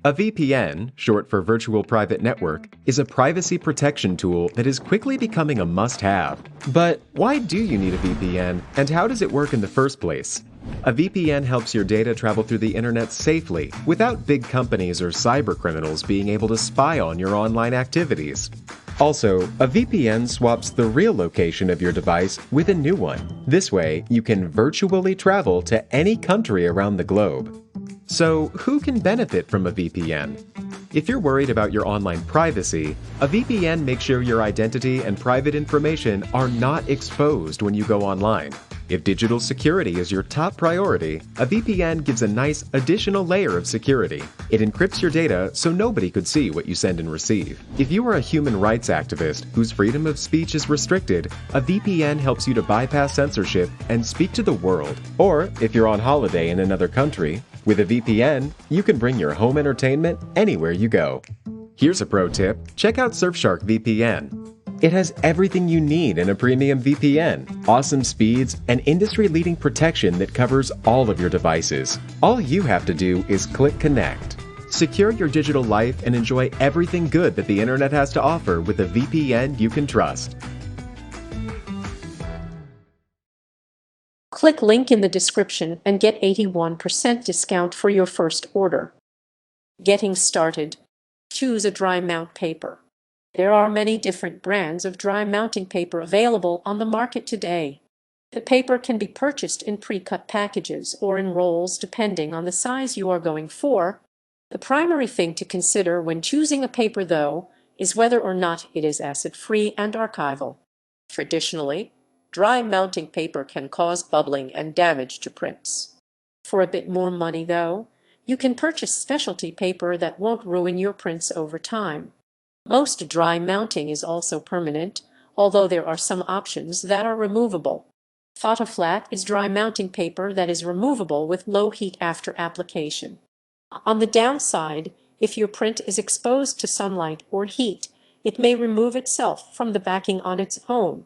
A VPN, short for Virtual Private Network, is a privacy protection tool that is quickly becoming a must-have. But why do you need a VPN, and how does it work in the first place? A VPN helps your data travel through the internet safely, without big companies or cybercriminals being able to spy on your online activities. Also, a VPN swaps the real location of your device with a new one. This way, you can virtually travel to any country around the globe. So, who can benefit from a VPN? If you're worried about your online privacy, a VPN makes sure your identity and private information are not exposed when you go online. If digital security is your top priority, a VPN gives a nice additional layer of security. It encrypts your data so nobody could see what you send and receive. If you are a human rights activist whose freedom of speech is restricted, a VPN helps you to bypass censorship and speak to the world. Or, if you're on holiday in another country, with a VPN, you can bring your home entertainment anywhere you go. Here's a pro tip: check out Surfshark VPN. It has everything you need in a premium VPN, awesome speeds, and industry-leading protection that covers all of your devices. All you have to do is click Connect. Secure your digital life and enjoy everything good that the internet has to offer with a VPN you can trust. Click link in the description and get 81% discount for your first order. Getting started. Choose a dry mount paper. There are many different brands of dry mounting paper available on the market today. The paper can be purchased in pre-cut packages or in rolls depending on the size you are going for. The primary thing to consider when choosing a paper, though, is whether or not it is acid-free and archival. Traditionally, dry mounting paper can cause bubbling and damage to prints. For a bit more money, though, you can purchase specialty paper that won't ruin your prints over time. Most dry mounting is also permanent, although there are some options that are removable. PhotoFlat is dry mounting paper that is removable with low heat after application. On the downside, if your print is exposed to sunlight or heat, it may remove itself from the backing on its own.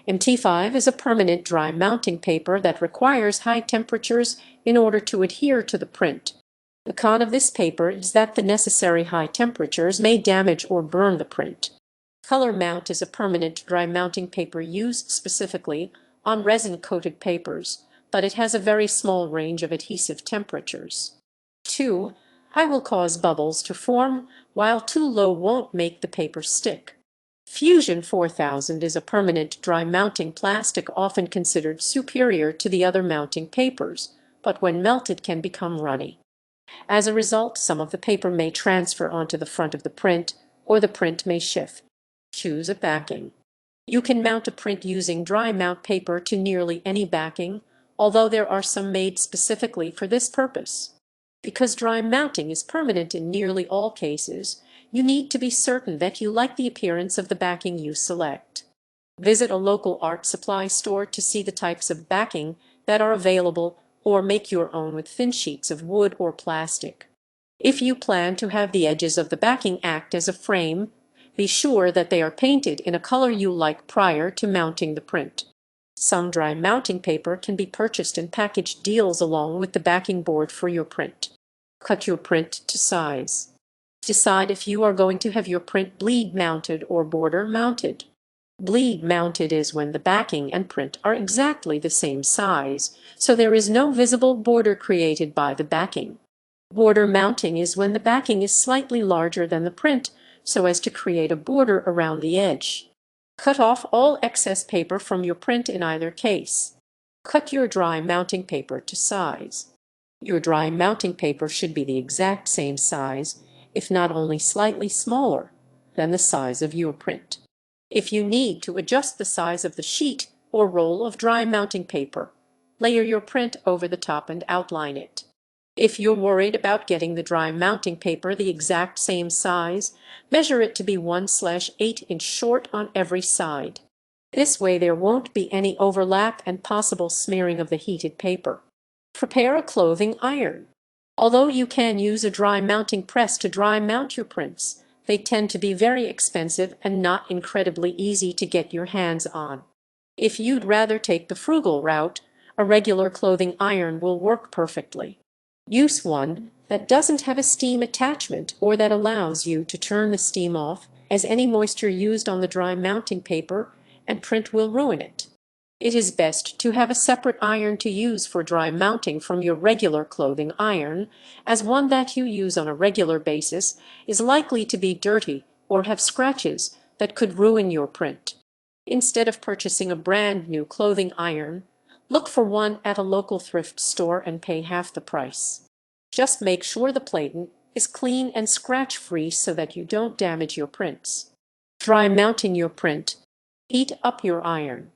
MT5 is a permanent dry mounting paper that requires high temperatures in order to adhere to the print. The con of this paper is that the necessary high temperatures may damage or burn the print. Color Mount is a permanent dry mounting paper used specifically on resin-coated papers, but it has a very small range of adhesive temperatures. Too high will cause bubbles to form, while too low won't make the paper stick. Fusion 4000 is a permanent dry mounting plastic often considered superior to the other mounting papers, but when melted can become runny. As a result, some of the paper may transfer onto the front of the print, or the print may shift. Choose a backing. You can mount a print using dry mount paper to nearly any backing, although there are some made specifically for this purpose. Because dry mounting is permanent in nearly all cases, you need to be certain that you like the appearance of the backing you select. Visit a local art supply store to see the types of backing that are available, or make your own with thin sheets of wood or plastic. If you plan to have the edges of the backing act as a frame, be sure that they are painted in a color you like prior to mounting the print. Some dry mounting paper can be purchased in package deals along with the backing board for your print. Cut your print to size. Decide if you are going to have your print bleed mounted or border mounted. Bleed mounted is when the backing and print are exactly the same size, so there is no visible border created by the backing. Border mounting is when the backing is slightly larger than the print, so as to create a border around the edge. Cut off all excess paper from your print in either case. Cut your dry mounting paper to size. Your dry mounting paper should be the exact same size, if not only slightly smaller, than the size of your print. If you need to adjust the size of the sheet or roll of dry mounting paper, layer your print over the top and outline it. If you're worried about getting the dry mounting paper the exact same size, measure it to be 1/8 inch short on every side. This way there won't be any overlap and possible smearing of the heated paper. Prepare a clothing iron. Although you can use a dry mounting press to dry mount your prints, they tend to be very expensive and not incredibly easy to get your hands on. If you'd rather take the frugal route, a regular clothing iron will work perfectly. Use one that doesn't have a steam attachment or that allows you to turn the steam off, as any moisture used on the dry mounting paper and print will ruin it. It is best to have a separate iron to use for dry mounting from your regular clothing iron, as one that you use on a regular basis is likely to be dirty or have scratches that could ruin your print. Instead of purchasing a brand new clothing iron, look for one at a local thrift store and pay half the price. Just make sure the platen is clean and scratch-free so that you don't damage your prints. Dry mounting your print. Heat up your iron.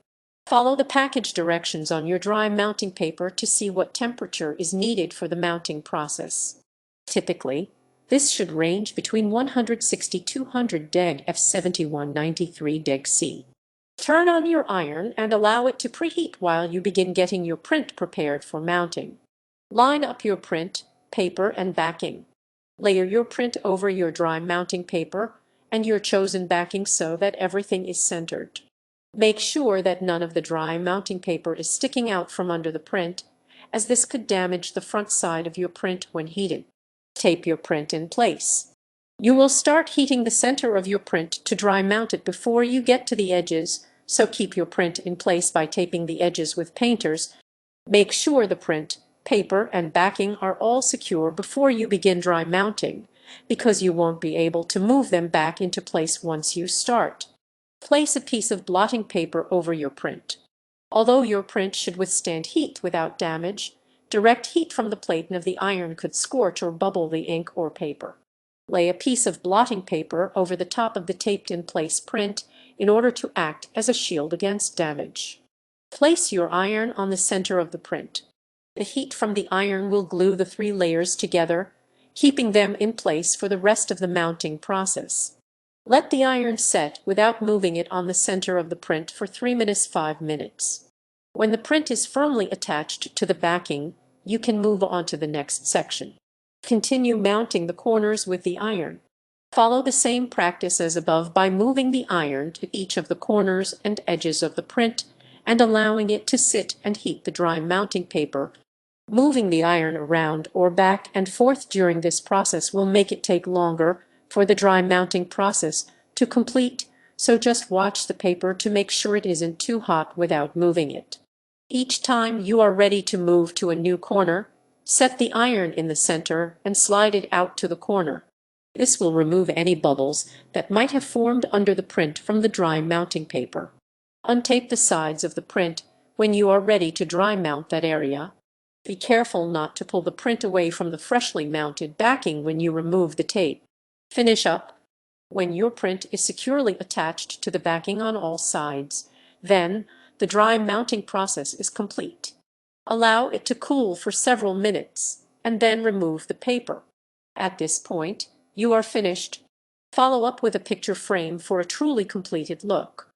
Follow the package directions on your dry mounting paper to see what temperature is needed for the mounting process. Typically, this should range between 160–200 deg F 7193 deg C. Turn on your iron and allow it to preheat while you begin getting your print prepared for mounting. Line up your print, paper, and backing. Layer your print over your dry mounting paper and your chosen backing so that everything is centered. Make sure that none of the dry mounting paper is sticking out from under the print, as this could damage the front side of your print when heated. Tape your print in place. You will start heating the center of your print to dry mount it before you get to the edges, so keep your print in place by taping the edges with painters. Make sure the print, paper, and backing are all secure before you begin dry mounting, because you won't be able to move them back into place once you start. Place a piece of blotting paper over your print. Although your print should withstand heat without damage, direct heat from the platen of the iron could scorch or bubble the ink or paper. Lay a piece of blotting paper over the top of the taped-in-place print in order to act as a shield against damage. Place your iron on the center of the print. The heat from the iron will glue the 3 layers together, keeping them in place for the rest of the mounting process. Let the iron set without moving it on the center of the print for 3–5 minutes. When the print is firmly attached to the backing, you can move on to the next section. Continue mounting the corners with the iron. Follow the same practice as above by moving the iron to each of the corners and edges of the print and allowing it to sit and heat the dry mounting paper. Moving the iron around or back and forth during this process will make it take longer for the dry mounting process to complete, so just watch the paper to make sure it isn't too hot without moving it. Each time you are ready to move to a new corner, set the iron in the center and slide it out to the corner. This will remove any bubbles that might have formed under the print from the dry mounting paper. Untape the sides of the print when you are ready to dry mount that area. Be careful not to pull the print away from the freshly mounted backing when you remove the tape. Finish up. When your print is securely attached to the backing on all sides, then the dry mounting process is complete. Allow it to cool for several minutes, and then remove the paper. At this point, you are finished. Follow up with a picture frame for a truly completed look.